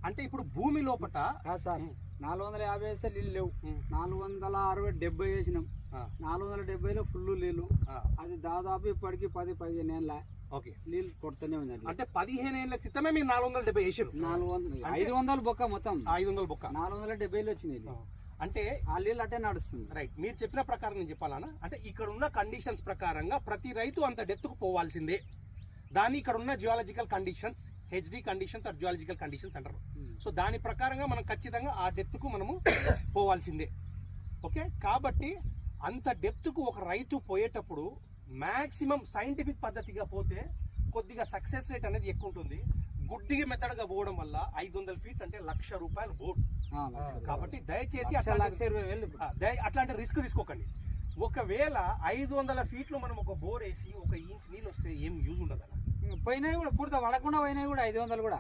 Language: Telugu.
అంటే ఇప్పుడు భూమి లోపట కాదు సార్ 450 వేస్తే నీళ్ళు లేవు. 460-70 వేసినాం. 470లో ఫుల్ నీళ్ళు. అది దాదాపు ఇప్పటికి 10-15 ఏళ్ళ ఓకే నీళ్ళు కొడుతూనే ఉంది. అంటే 15 ఏళ్ల క్రితమే మీరు 470 వేసారు. 500 బొక్క మొత్తం 500 బొక్క 470లో వచ్చినాయి. అంటే ఆ నీళ్ళు అట్టే నడుస్తుంది. రైట్, మీరు చెప్పిన ప్రకారం నేను చెప్పాలన్నా, అంటే ఇక్కడ ఉన్న కండిషన్స్ ప్రకారంగా ప్రతి రైతు అంత డెప్త్ కు పోవాల్సిందే. దాని ఇక్కడ ఉన్న జియాలజికల్ కండిషన్స్, హెచ్డి కండిషన్స్ ఆర్ జియాలజికల్ కండిషన్స్ అంటారు. సో దాని ప్రకారంగా మనం ఖచ్చితంగా ఆ డెప్త్ కు మనము పోవాల్సిందే. ఓకే, కాబట్టి అంత డెప్త్ కు ఒక రైతు పోయేటప్పుడు మాక్సిమం సైంటిఫిక్ పద్ధతిగా పోతే కొద్దిగా సక్సెస్ రేట్ అనేది ఎక్కువ ఉంటుంది. గుడ్డిగా మెథడ్గా పోవడం వల్ల 500 ఫీట్ అంటే ₹1,00,000 బోర్డు. కాబట్టి దయచేసి అట్లాంటి రిస్క్ తీసుకోకండి. ఒకవేళ 500 ఫీట్లు మనం ఒక బోర్ వేసి 1 ఇంచ్ నీళ్ళు వస్తే ఏం యూజ్ ఉండదు. పోయినాయి కూడా పూర్తి పడకుండా పోయినాయి కూడా 500 కూడా.